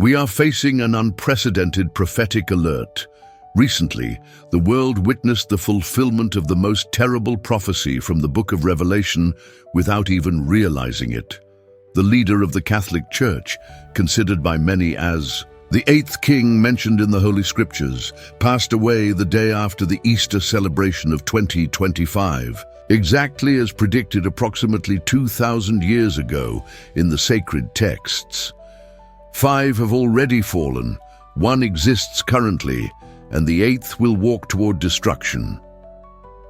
We are facing an unprecedented prophetic alert. Recently, the world witnessed the fulfillment of the most terrible prophecy from the book of Revelation without even realizing it. The leader of the Catholic Church, considered by many as the eighth king mentioned in the Holy Scriptures, passed away the day after the Easter celebration of 2025, exactly as predicted approximately 2,000 years ago in the sacred texts. 5 have already fallen, 1 exists currently, and the 8th will walk toward destruction.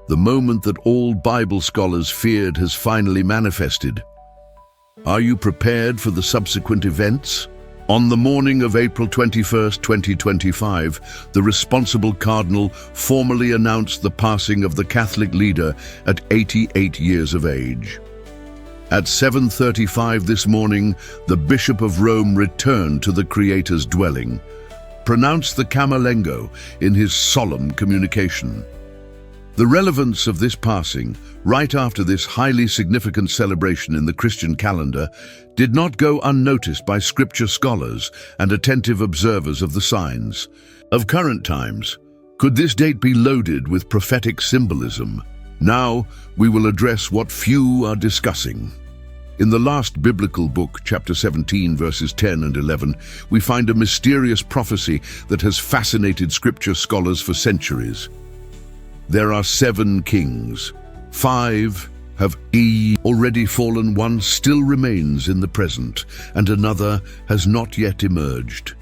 The moment that all Bible scholars feared has finally manifested. Are you prepared for the subsequent events? On the morning of April 21, 2025, the responsible cardinal formally announced the passing of the Catholic leader at 88 years of age. At 7:35 this morning, the Bishop of Rome returned to the Creator's dwelling, pronounced the Camerlengo in his solemn communication. The relevance of this passing, right after this highly significant celebration in the Christian calendar, did not go unnoticed by scripture scholars and attentive observers of the signs of current times. Could this date be loaded with prophetic symbolism? Now, we will address what few are discussing. In the last biblical book, chapter 17, verses 10 and 11, we find a mysterious prophecy that has fascinated scripture scholars for centuries. There are 7 kings. 5 have already fallen, 1 still remains in the present, and another has not yet emerged.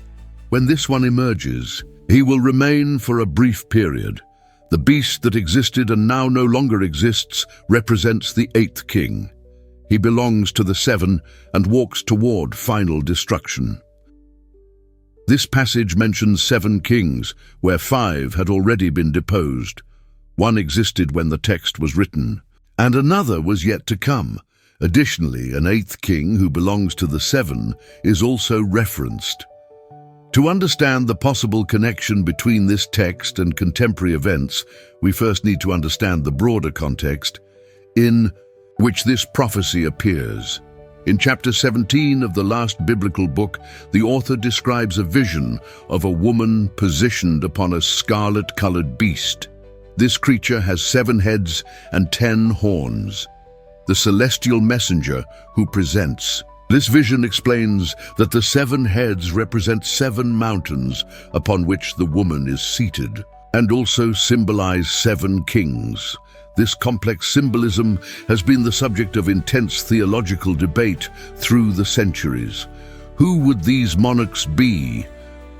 When this one emerges, he will remain for a brief period. The beast that existed and now no longer exists represents the 8th king. He belongs to the 7 and walks toward final destruction. This passage mentions 7 kings, where 5 had already been deposed. 1 existed when the text was written, and another was yet to come. Additionally, an 8th king who belongs to the 7 is also referenced. To understand the possible connection between this text and contemporary events, we first need to understand the broader context in which this prophecy appears. In chapter 17 of the last biblical book, the author describes a vision of a woman positioned upon a scarlet-colored beast. This creature has 7 heads and 10 horns. The celestial messenger who presents this vision explains that the 7 heads represent 7 mountains upon which the woman is seated, and also symbolize 7 kings. This complex symbolism has been the subject of intense theological debate through the centuries. Who would these monarchs be?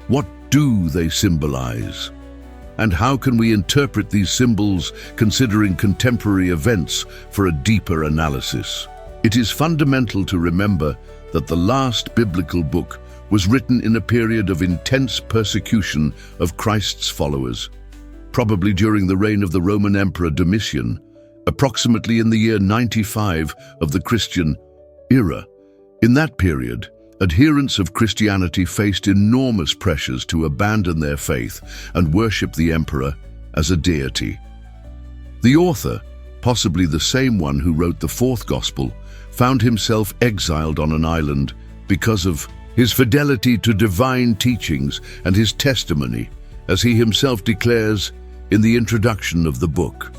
What do they symbolize? And how can we interpret these symbols considering contemporary events for a deeper analysis? It is fundamental to remember that the last biblical book was written in a period of intense persecution of Christ's followers, probably during the reign of the Roman Emperor Domitian, approximately in the year 95 of the Christian era. In that period, adherents of Christianity faced enormous pressures to abandon their faith and worship the emperor as a deity. The author, possibly the same one who wrote the 4th Gospel, found himself exiled on an island because of his fidelity to divine teachings and his testimony, as he himself declares in the introduction of the book.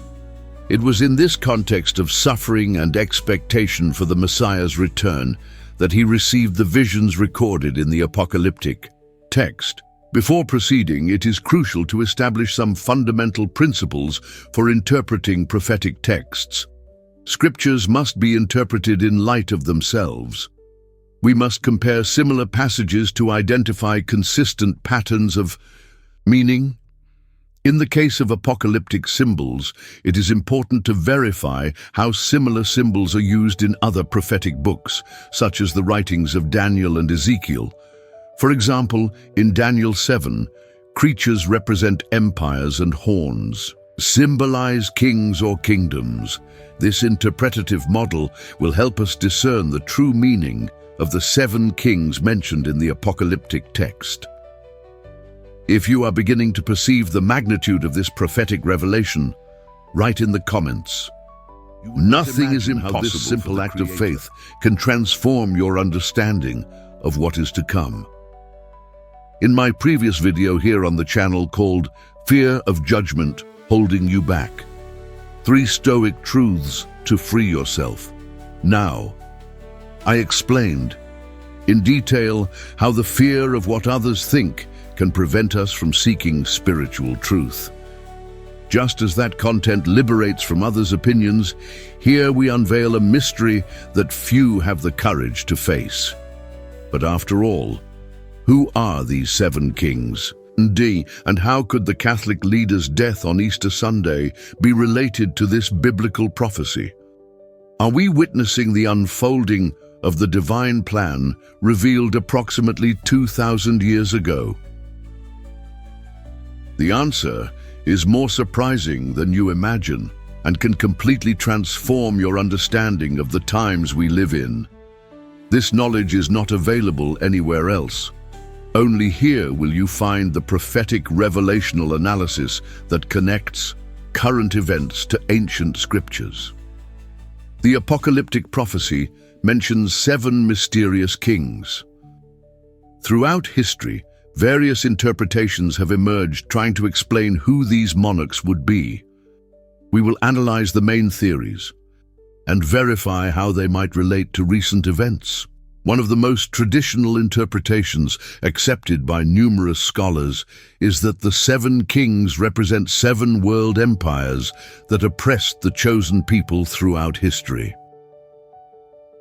It was in this context of suffering and expectation for the Messiah's return that he received the visions recorded in the apocalyptic text. Before proceeding, it is crucial to establish some fundamental principles for interpreting prophetic texts. Scriptures must be interpreted in light of themselves. We must compare similar passages to identify consistent patterns of meaning. In the case of apocalyptic symbols, it is important to verify how similar symbols are used in other prophetic books, such as the writings of Daniel and Ezekiel. For example, in Daniel 7, creatures represent empires and horns, symbolize kings or kingdoms. This interpretative model will help us discern the true meaning of the 7 kings mentioned in the apocalyptic text. If you are beginning to perceive the magnitude of this prophetic revelation, write in the comments. Nothing is impossible. How this simple act of faith can transform your understanding of what is to come. in my previous video here on the channel called Fear of Judgment Holding You Back. 3 Stoic Truths to Free Yourself. Now, I explained in detail how the fear of what others think can prevent us from seeking spiritual truth. Just as that content liberates from others' opinions, here we unveil a mystery that few have the courage to face. But after all, who are these 7 kings? And how could the Catholic leader's death on Easter Sunday be related to this biblical prophecy? Are we witnessing the unfolding of the divine plan revealed approximately 2,000 years ago? The answer is more surprising than you imagine and can completely transform your understanding of the times we live in. This knowledge is not available anywhere else. Only here will you find the prophetic revelational analysis that connects current events to ancient scriptures. The apocalyptic prophecy mentions 7 mysterious kings. Throughout history, various interpretations have emerged trying to explain who these monarchs would be. We will analyze the main theories and verify how they might relate to recent events. One of the most traditional interpretations accepted by numerous scholars is that the 7 kings represent 7 world empires that oppressed the chosen people throughout history.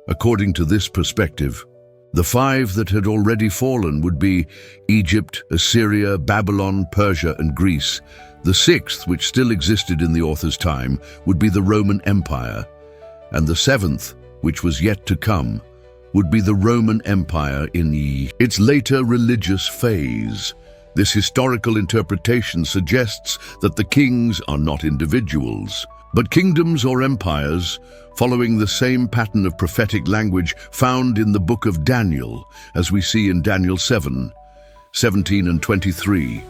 According to this perspective, the 5 that had already fallen would be Egypt, Assyria, Babylon, Persia, and Greece. The 6th, which still existed in the author's time, would be the Roman Empire, and the 7th, which was yet to come, would be the Roman Empire in its later religious phase. This historical interpretation suggests that the kings are not individuals, but kingdoms or empires, following the same pattern of prophetic language found in the book of Daniel, as we see in Daniel 7:17 and 23,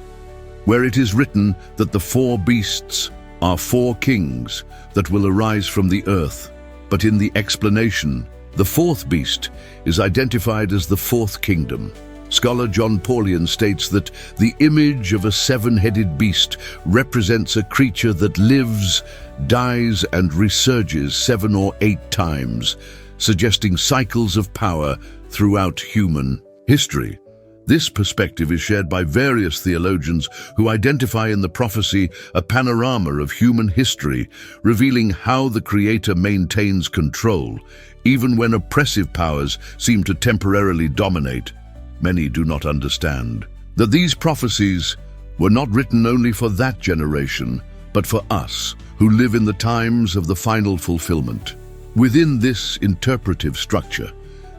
where it is written that the 4 beasts are 4 kings that will arise from the earth. But in the explanation, the 4th beast is identified as the 4th kingdom. Scholar John Paulian states that the image of a 7-headed beast represents a creature that lives, dies, and resurges 7 or 8 times, suggesting cycles of power throughout human history. This perspective is shared by various theologians who identify in the prophecy a panorama of human history, revealing how the Creator maintains control, even when oppressive powers seem to temporarily dominate. Many do not understand that these prophecies were not written only for that generation, but for us, who live in the times of the final fulfillment. Within this interpretive structure,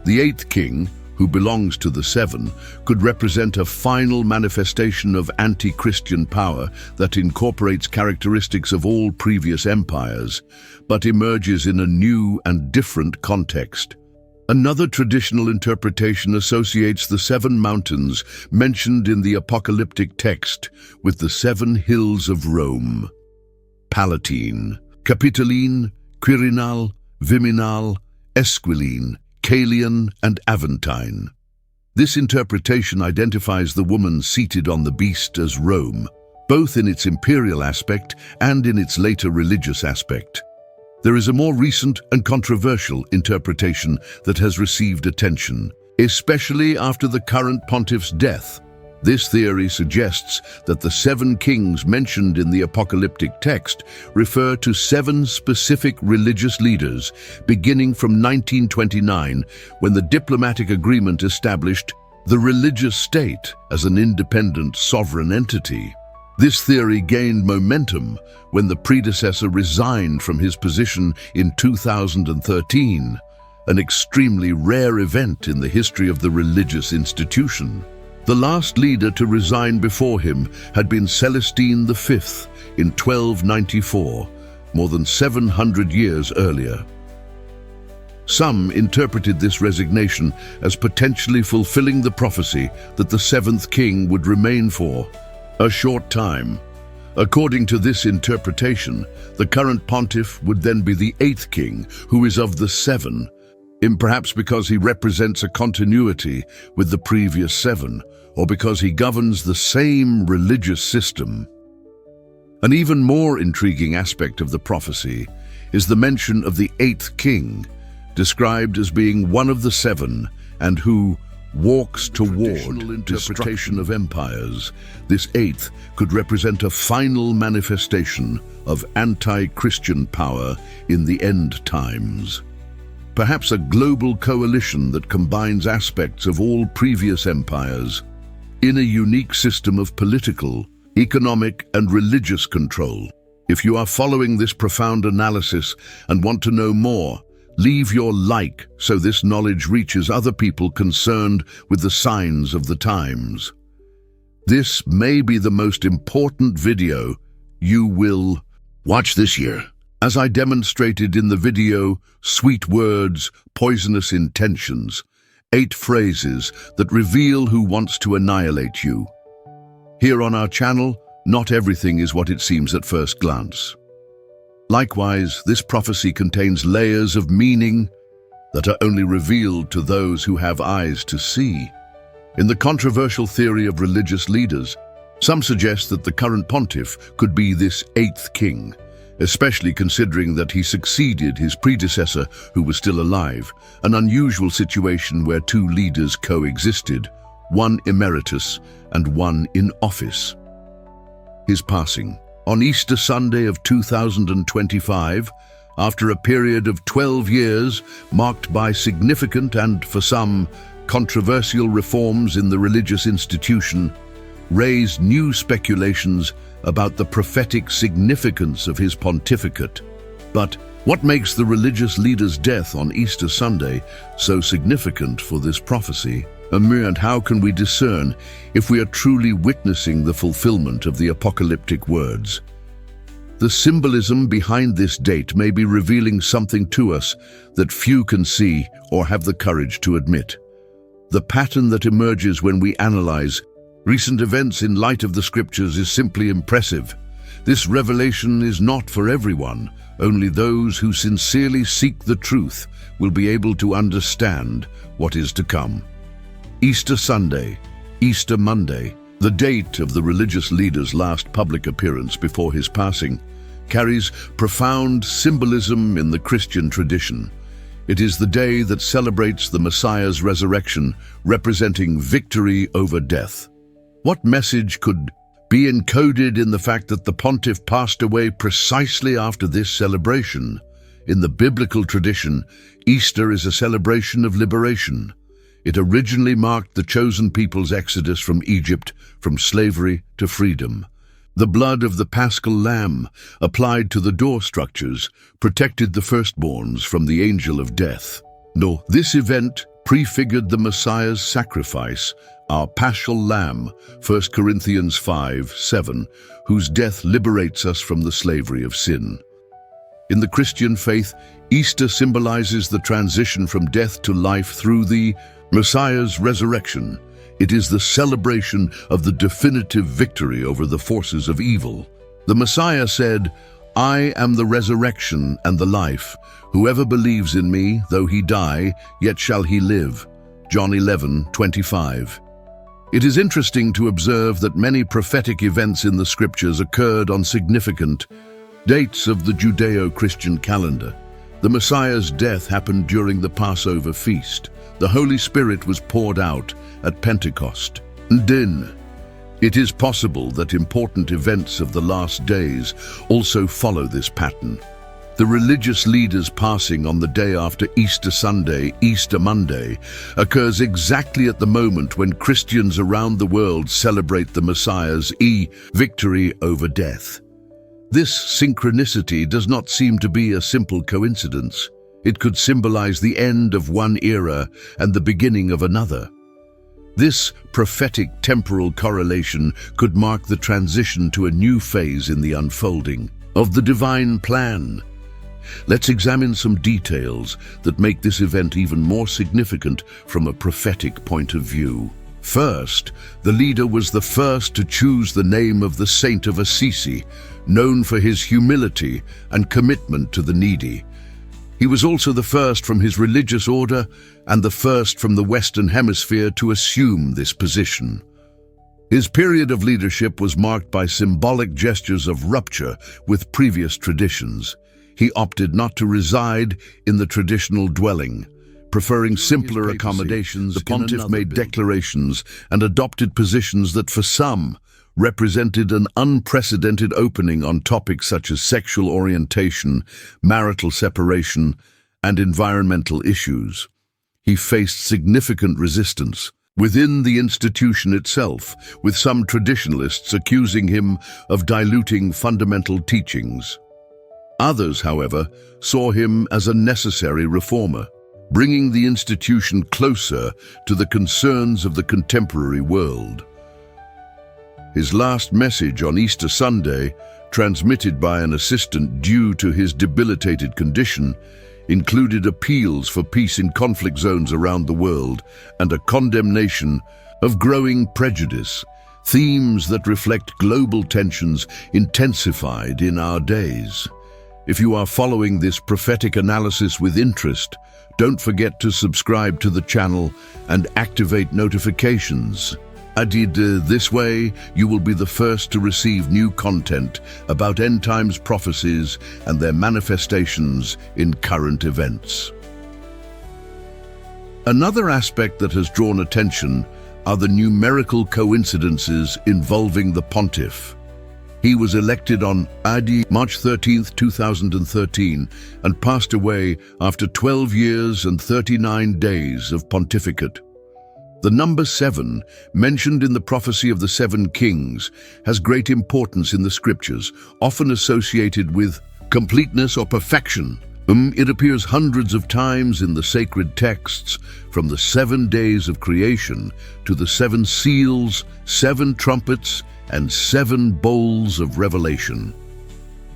the 8th king, who belongs to the 7, could represent a final manifestation of anti-Christian power that incorporates characteristics of all previous empires, but emerges in a new and different context. Another traditional interpretation associates the 7 mountains mentioned in the apocalyptic text with the 7 hills of Rome: Palatine, Capitoline, Quirinal, Viminal, Esquiline, Caelian, and Aventine. This interpretation identifies the woman seated on the beast as Rome, both in its imperial aspect and in its later religious aspect. There is a more recent and controversial interpretation that has received attention, especially after the current pontiff's death. This theory suggests that the 7 kings mentioned in the apocalyptic text refer to 7 specific religious leaders, beginning from 1929, when the diplomatic agreement established the religious state as an independent sovereign entity. This theory gained momentum when the predecessor resigned from his position in 2013, an extremely rare event in the history of the religious institution. The last leader to resign before him had been Celestine V in 1294, more than 700 years earlier. Some interpreted this resignation as potentially fulfilling the prophecy that the 7th king would remain for a short time. According to this interpretation, the current pontiff would then be the 8th king, who is of the 7, perhaps because he represents a continuity with the previous 7, or because he governs the same religious system. An even more intriguing aspect of the prophecy is the mention of the eighth king, described as being one of the seven and who walks toward destruction of empires. This eighth could represent a final manifestation of anti-Christian power in the end times. Perhaps a global coalition that combines aspects of all previous empires in a unique system of political, economic, and religious control. If you are following this profound analysis and want to know more, leave your like so this knowledge reaches other people concerned with the signs of the times. This may be the most important video you will watch this year. As I demonstrated in the video, Sweet Words, Poisonous Intentions, 8 phrases that reveal who wants to annihilate you. Here on our channel, not everything is what it seems at first glance. Likewise, this prophecy contains layers of meaning that are only revealed to those who have eyes to see. In the controversial theory of religious leaders, some suggest that the current pontiff could be this eighth king, especially considering that he succeeded his predecessor who was still alive, an unusual situation where 2 leaders coexisted, one emeritus and one in office. His passing. On Easter Sunday of 2025, after a period of 12 years marked by significant and, for some, controversial reforms in the religious institution, raised new speculations about the prophetic significance of his pontificate. But what makes the religious leader's death on Easter Sunday so significant for this prophecy? And how can we discern if we are truly witnessing the fulfillment of the apocalyptic words? The symbolism behind this date may be revealing something to us that few can see or have the courage to admit. The pattern that emerges when we analyze recent events in light of the scriptures is simply impressive. This revelation is not for everyone. Only those who sincerely seek the truth will be able to understand what is to come. Easter Sunday, Easter Monday, the date of the religious leader's last public appearance before his passing, carries profound symbolism in the Christian tradition. It is the day that celebrates the Messiah's resurrection, representing victory over death. What message could be encoded in the fact that the pontiff passed away precisely after this celebration? In the biblical tradition, Easter is a celebration of liberation. It originally marked the chosen people's exodus from Egypt, from slavery to freedom. The blood of the paschal lamb, applied to the door structures, protected the firstborns from the angel of death. No, this event prefigured the Messiah's sacrifice, our paschal lamb, 1 Corinthians 5:7, whose death liberates us from the slavery of sin. In the Christian faith, Easter symbolizes the transition from death to life through the Messiah's resurrection. It is the celebration of the definitive victory over the forces of evil. The Messiah said, "I am the resurrection and the life. Whoever believes in me, though he die, yet shall he live." John 11:25. It is interesting to observe that many prophetic events in the scriptures occurred on significant dates of the Judeo-Christian calendar. The Messiah's death happened during the Passover feast. The Holy Spirit was poured out at Pentecost. And then, it is possible that important events of the last days also follow this pattern. The religious leader's passing on the day after Easter Sunday, Easter Monday, occurs exactly at the moment when Christians around the world celebrate the Messiah's victory over death. This synchronicity does not seem to be a simple coincidence. It could symbolize the end of one era and the beginning of another. This prophetic temporal correlation could mark the transition to a new phase in the unfolding of the divine plan. Let's examine some details that make this event even more significant from a prophetic point of view. First, the leader was the first to choose the name of the Saint of Assisi, known for his humility and commitment to the needy. He was also the first from his religious order and the first from the Western Hemisphere to assume this position. His period of leadership was marked by symbolic gestures of rupture with previous traditions. He opted not to reside in the traditional dwelling. Preferring simpler accommodations, the pontiff made declarations and adopted positions that for some represented an unprecedented opening on topics such as sexual orientation, marital separation, and environmental issues. He faced significant resistance within the institution itself, with some traditionalists accusing him of diluting fundamental teachings. Others, however, saw him as a necessary reformer, bringing the institution closer to the concerns of the contemporary world. His last message on Easter Sunday, transmitted by an assistant due to his debilitated condition, included appeals for peace in conflict zones around the world and a condemnation of growing prejudice, themes that reflect global tensions intensified in our days. If you are following this prophetic analysis with interest, don't forget to subscribe to the channel and activate notifications. This way, you will be the first to receive new content about end times prophecies and their manifestations in current events. Another aspect that has drawn attention are the numerical coincidences involving the pontiff. He was elected on March 13, 2013, and passed away after 12 years and 39 days of pontificate. The number 7, mentioned in the prophecy of the 7 kings, has great importance in the scriptures, often associated with completeness or perfection. It appears hundreds of times in the sacred texts, from the 7 days of creation to the 7 seals, 7 trumpets, and 7 bowls of Revelation.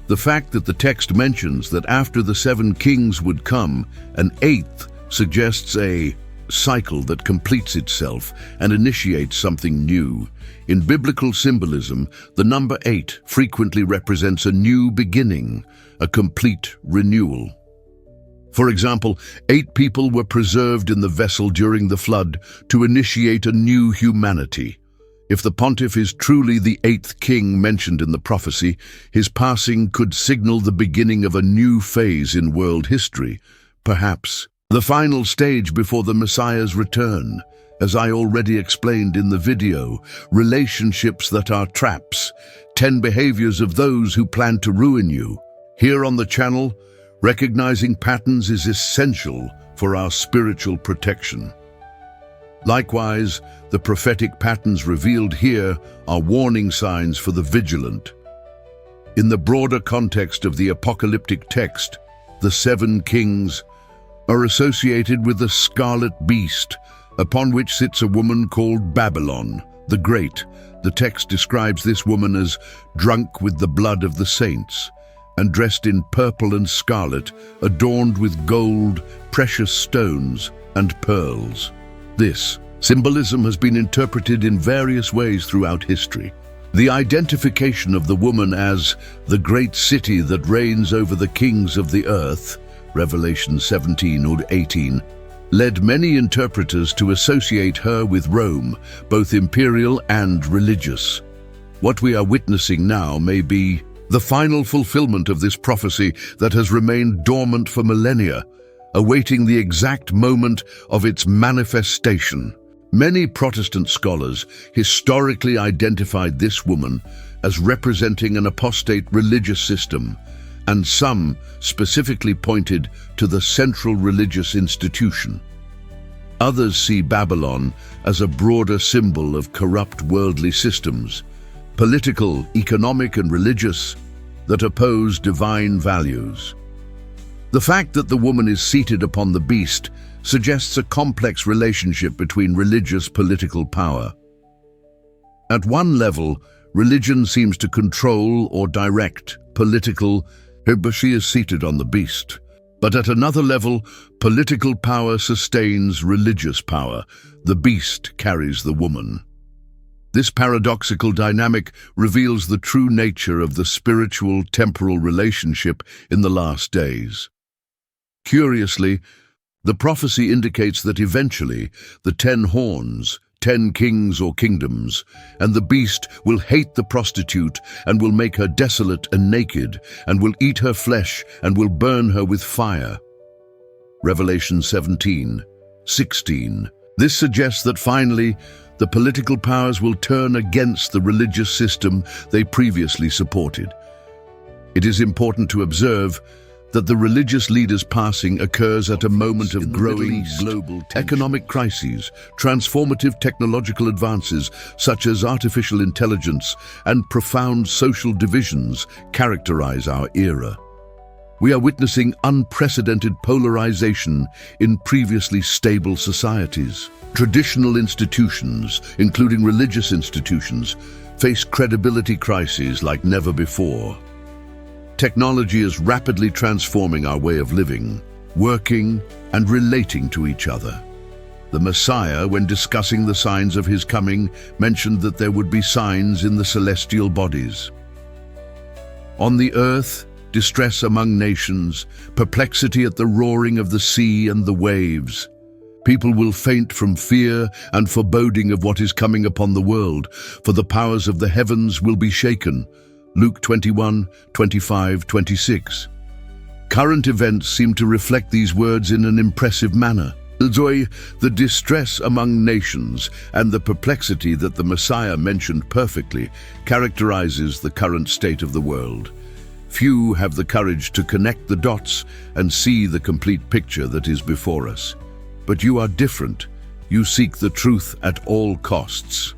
The fact that the text mentions that after the 7 kings would come, an 8th suggests a cycle that completes itself and initiates something new. In biblical symbolism, the number 8 frequently represents a new beginning, a complete renewal. For example, 8 people were preserved in the vessel during the flood to initiate a new humanity. If the pontiff is truly the 8th king mentioned in the prophecy, his passing could signal the beginning of a new phase in world history, perhaps the final stage before the Messiah's return. As I already explained in the video, relationships that are traps, 10 behaviors of those who plan to ruin you. Here on the channel, recognizing patterns is essential for our spiritual protection. Likewise, the prophetic patterns revealed here are warning signs for the vigilant. In the broader context of the apocalyptic text, the 7 kings are associated with the scarlet beast, upon which sits a woman called Babylon, the Great. The text describes this woman as drunk with the blood of the saints, and dressed in purple and scarlet, adorned with gold, precious stones, and pearls. This symbolism has been interpreted in various ways throughout history. The identification of the woman as the great city that reigns over the kings of the earth, Revelation 17:18, led many interpreters to associate her with Rome, both imperial and religious. What we are witnessing now may be the final fulfillment of this prophecy that has remained dormant for millennia, awaiting the exact moment of its manifestation. Many Protestant scholars historically identified this woman as representing an apostate religious system, and some specifically pointed to the central religious institution. Others see Babylon as a broader symbol of corrupt worldly systems, political, economic, and religious, that oppose divine values. The fact that the woman is seated upon the beast suggests a complex relationship between religious political power. At one level, religion seems to control or direct political, but she is seated on the beast. But at another level, political power sustains religious power. The beast carries the woman. This paradoxical dynamic reveals the true nature of the spiritual-temporal relationship in the last days. Curiously, the prophecy indicates that eventually the 10 horns, 10 kings or kingdoms, and the beast will hate the prostitute and will make her desolate and naked, and will eat her flesh and will burn her with fire. Revelation 17:16. This suggests that finally, the political powers will turn against the religious system they previously supported. It is important to observe that the religious leaders' passing occurs at a moment of growing global economic crises, transformative technological advances such as artificial intelligence, and profound social divisions characterize our era. We are witnessing unprecedented polarization in previously stable societies. Traditional institutions, including religious institutions, face credibility crises like never before. Technology is rapidly transforming our way of living, working, and relating to each other. The Messiah, when discussing the signs of his coming, mentioned that there would be signs in the celestial bodies. On the earth, distress among nations, perplexity at the roaring of the sea and the waves. People will faint from fear and foreboding of what is coming upon the world, for the powers of the heavens will be shaken. Luke 21:25-26. Current events seem to reflect these words in an impressive manner. The distress among nations and the perplexity that the Messiah mentioned perfectly characterizes the current state of the world. Few have the courage to connect the dots and see the complete picture that is before us. But you are different. You seek the truth at all costs.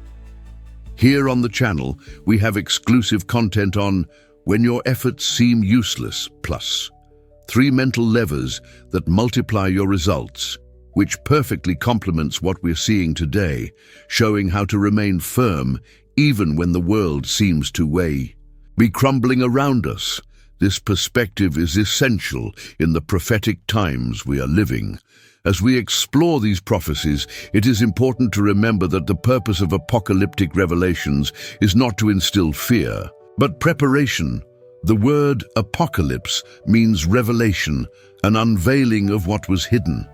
Here on the channel, we have exclusive content on When Your Efforts Seem Useless, plus 3 mental levers that multiply your results, which perfectly complements what we're seeing today, showing how to remain firm even when the world seems to be crumbling around us. This perspective is essential in the prophetic times we are living. As we explore these prophecies, it is important to remember that the purpose of apocalyptic revelations is not to instill fear, but preparation. The word apocalypse means revelation, an unveiling of what was hidden.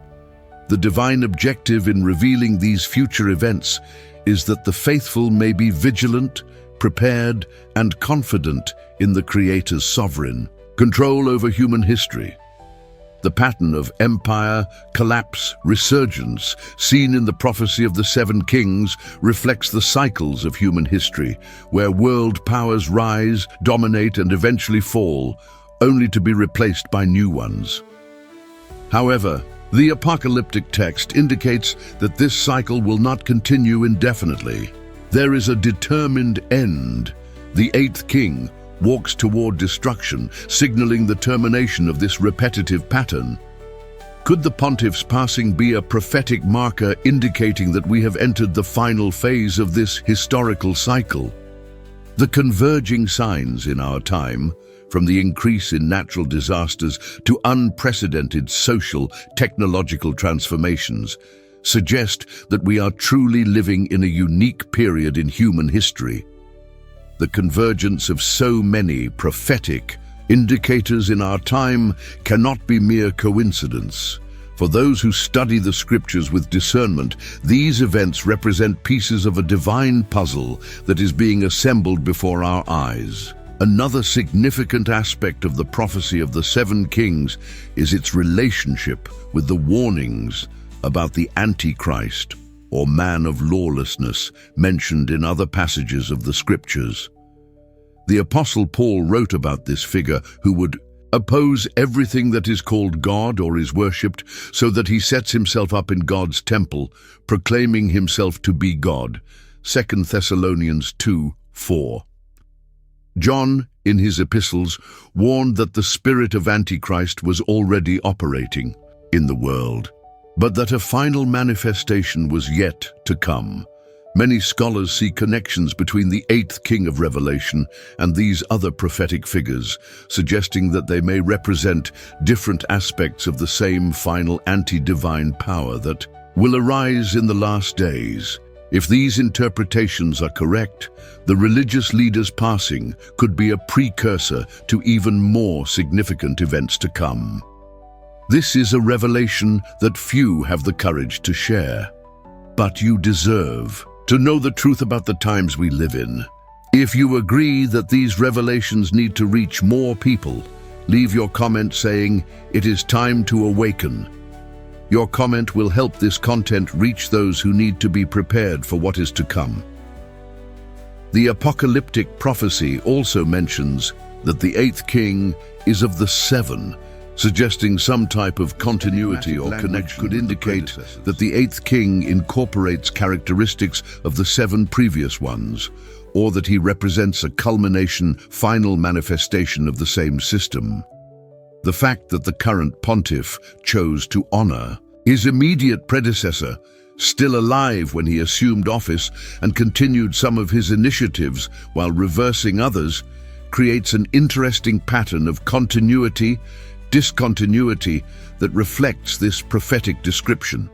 The divine objective in revealing these future events is that the faithful may be vigilant, prepared, and confident in the Creator's sovereign control over human history. The pattern of empire, collapse, resurgence seen in the prophecy of the 7 kings reflects the cycles of human history, where world powers rise, dominate, and eventually fall, only to be replaced by new ones. However, the apocalyptic text indicates that this cycle will not continue indefinitely. There is a determined end. The 8th king walks toward destruction, signaling the termination of this repetitive pattern. Could the pontiff's passing be a prophetic marker indicating that we have entered the final phase of this historical cycle? The converging signs in our time, from the increase in natural disasters to unprecedented social, technological transformations, suggest that we are truly living in a unique period in human history. The convergence of so many prophetic indicators in our time cannot be mere coincidence. For those who study the scriptures with discernment, these events represent pieces of a divine puzzle that is being assembled before our eyes. Another significant aspect of the prophecy of the 7 kings is its relationship with the warnings about the Antichrist, or man of lawlessness, mentioned in other passages of the scriptures. The Apostle Paul wrote about this figure who would oppose everything that is called God or is worshipped, so that he sets himself up in God's temple, proclaiming himself to be God. 2 Thessalonians 2:4. John, in his epistles, warned that the spirit of Antichrist was already operating in the world, but that a final manifestation was yet to come. Many scholars see connections between the 8th king of Revelation and these other prophetic figures, suggesting that they may represent different aspects of the same final anti-divine power that will arise in the last days. If these interpretations are correct, the religious leader's passing could be a precursor to even more significant events to come. This is a revelation that few have the courage to share. but you deserve to know the truth about the times we live in. If you agree that these revelations need to reach more people, leave your comment saying, "It is time to awaken." Your comment will help this content reach those who need to be prepared for what is to come. The apocalyptic prophecy also mentions that the eighth king is of the seven, suggesting some type of continuity or connection. Could indicate that the eighth king incorporates characteristics of the seven previous ones, or that he represents a culmination, final manifestation of the same system. The fact that the current pontiff chose to honor his immediate predecessor, still alive when he assumed office, and continued some of his initiatives while reversing others, creates an interesting pattern of continuity, discontinuity that reflects this prophetic description.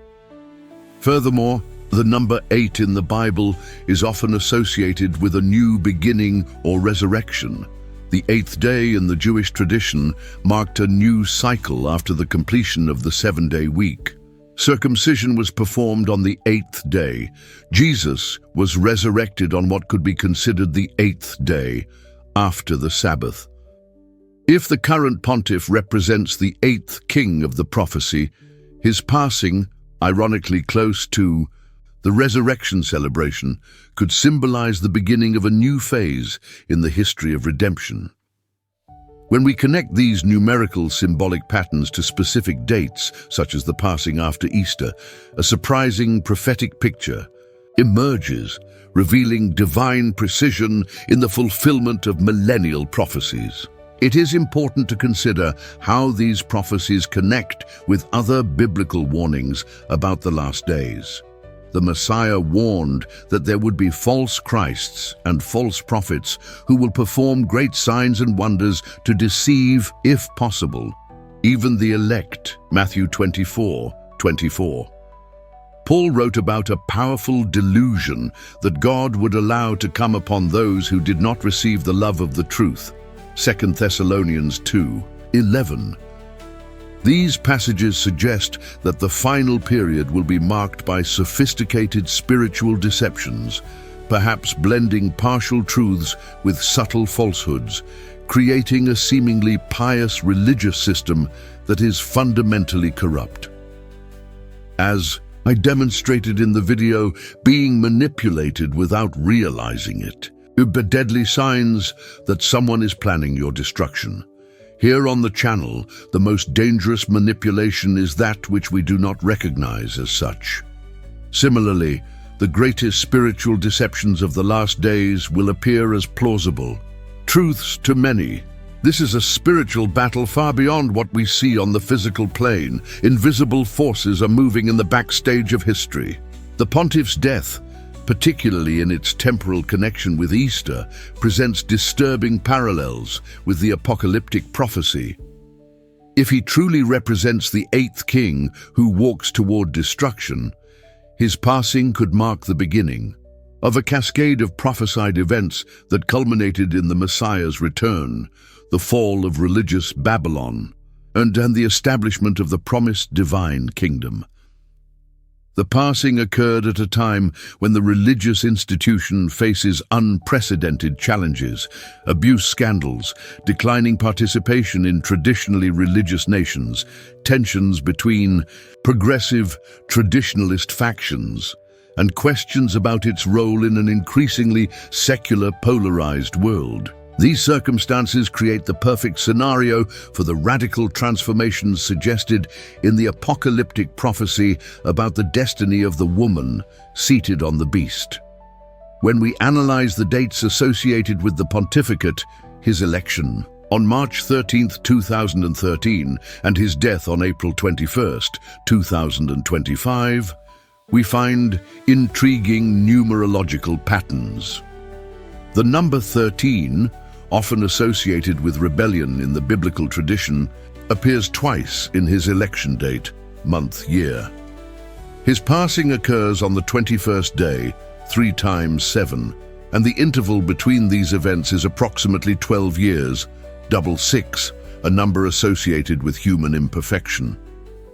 Furthermore, the number 8 in the Bible is often associated with a new beginning or resurrection. The eighth day in the Jewish tradition marked a new cycle after the completion of the 7-day week. Circumcision was performed on the 8th day. Jesus was resurrected on what could be considered the 8th day, after the Sabbath. If the current pontiff represents the 8th king of the prophecy, his passing, ironically close to the resurrection celebration, could symbolize the beginning of a new phase in the history of redemption. When we connect these numerical symbolic patterns to specific dates, such as the passing after Easter, a surprising prophetic picture emerges, revealing divine precision in the fulfillment of millennial prophecies. It is important to consider how these prophecies connect with other biblical warnings about the last days. The Messiah warned that there would be false Christs and false prophets who will perform great signs and wonders to deceive, if possible, even the elect. Matthew 24:24. Paul wrote about a powerful delusion that God would allow to come upon those who did not receive the love of the truth. 2 Thessalonians 2:11. These passages suggest that the final period will be marked by sophisticated spiritual deceptions, perhaps blending partial truths with subtle falsehoods, creating a seemingly pious religious system that is fundamentally corrupt. As I demonstrated in the video, being manipulated without realizing it. Deadly signs that someone is planning your destruction. Here on the channel, the most dangerous manipulation is that which we do not recognize as such. Similarly, the greatest spiritual deceptions of the last days will appear as plausible truths to many. This is a spiritual battle far beyond what we see on the physical plane. Invisible forces are moving in the backstage of history. The pontiff's death, particularly in its temporal connection with Easter, presents disturbing parallels with the apocalyptic prophecy. If he truly represents the eighth king who walks toward destruction, his passing could mark the beginning of a cascade of prophesied events that culminated in the Messiah's return, the fall of religious Babylon, and the establishment of the promised divine kingdom. The passing occurred at a time when the religious institution faces unprecedented challenges, abuse scandals, declining participation in traditionally religious nations, tensions between progressive traditionalist factions, and questions about its role in an increasingly secular, polarized world. These circumstances create the perfect scenario for the radical transformations suggested in the apocalyptic prophecy about the destiny of the woman seated on the beast. When we analyze the dates associated with the pontificate, his election on March 13, 2013, and his death on April 21, 2025, we find intriguing numerological patterns. The number 13, often associated with rebellion in the biblical tradition, appears twice in his election date, month, year. His passing occurs on the 21st day, 3 times 7, and the interval between these events is approximately 12 years, double 6, a number associated with human imperfection.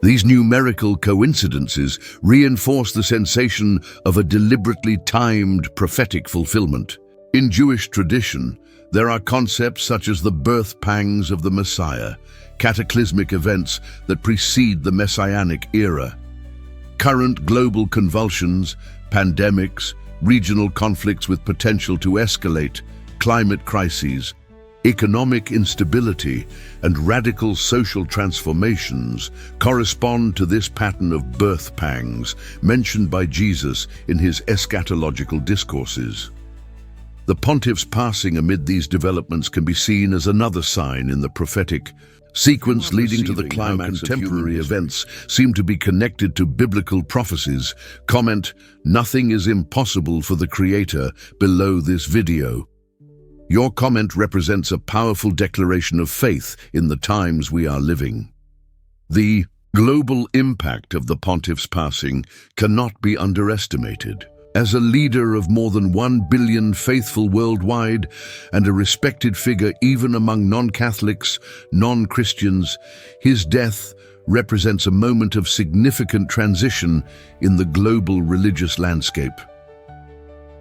These numerical coincidences reinforce the sensation of a deliberately timed prophetic fulfillment. In Jewish tradition, there are concepts such as the birth pangs of the Messiah, cataclysmic events that precede the Messianic era. Current global convulsions, pandemics, regional conflicts with potential to escalate, climate crises, economic instability, and radical social transformations correspond to this pattern of birth pangs mentioned by Jesus in his eschatological discourses. The pontiff's passing amid these developments can be seen as another sign in the prophetic sequence leading to the climax. Contemporary events seem to be connected to biblical prophecies. Comment, "Nothing is impossible for the Creator" below this video. Your comment represents a powerful declaration of faith in the times we are living. The global impact of the pontiff's passing cannot be underestimated. As a leader of more than 1 billion faithful worldwide and a respected figure even among non-Catholics, non-Christians, his death represents a moment of significant transition in the global religious landscape.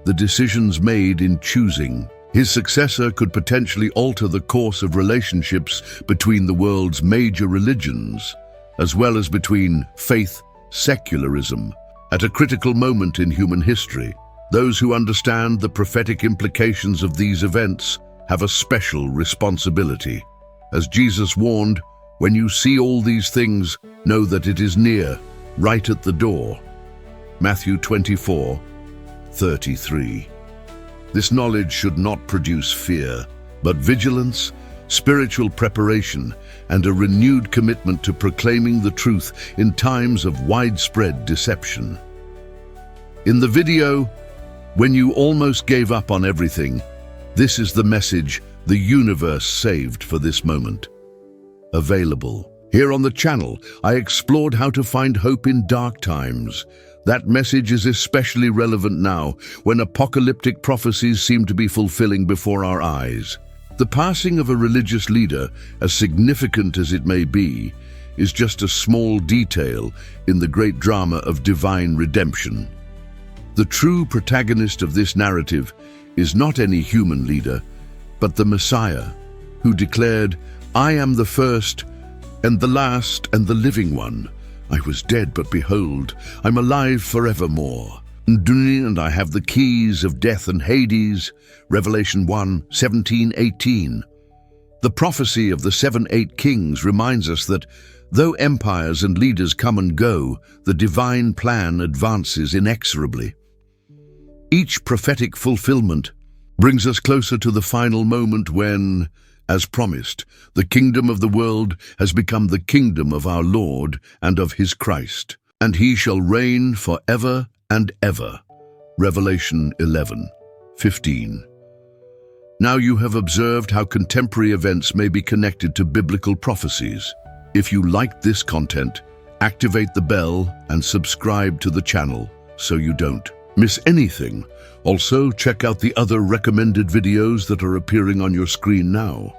The decisions made in choosing his successor could potentially alter the course of relationships between the world's major religions, as well as between faith, secularism. At a critical moment in human history, those who understand the prophetic implications of these events have a special responsibility. As Jesus warned, "When you see all these things, know that it is near, right at the door." Matthew 24:33. This knowledge should not produce fear, but vigilance, spiritual preparation, and a renewed commitment to proclaiming the truth in times of widespread deception. In the video, "When you almost gave up on everything," this is the message the universe saved for this moment. Available here on the channel, I explored how to find hope in dark times. That message is especially relevant now, when apocalyptic prophecies seem to be fulfilling before our eyes. The passing of a religious leader, as significant as it may be, is just a small detail in the great drama of divine redemption. The true protagonist of this narrative is not any human leader, but the Messiah, who declared, "I am the first and the last and the living one. I was dead, but behold, I'm alive forevermore. And I have the keys of death and Hades." Revelation 1:17-18. The prophecy of the 7-8 kings reminds us that, though empires and leaders come and go, the divine plan advances inexorably. Each prophetic fulfillment brings us closer to the final moment when, as promised, the kingdom of the world has become the kingdom of our Lord and of his Christ, and he shall reign forever and ever. Revelation 11:15. Now you have observed how contemporary events may be connected to biblical prophecies. If you liked this content, activate the bell and subscribe to the channel so you don't miss anything. Also, check out the other recommended videos that are appearing on your screen now.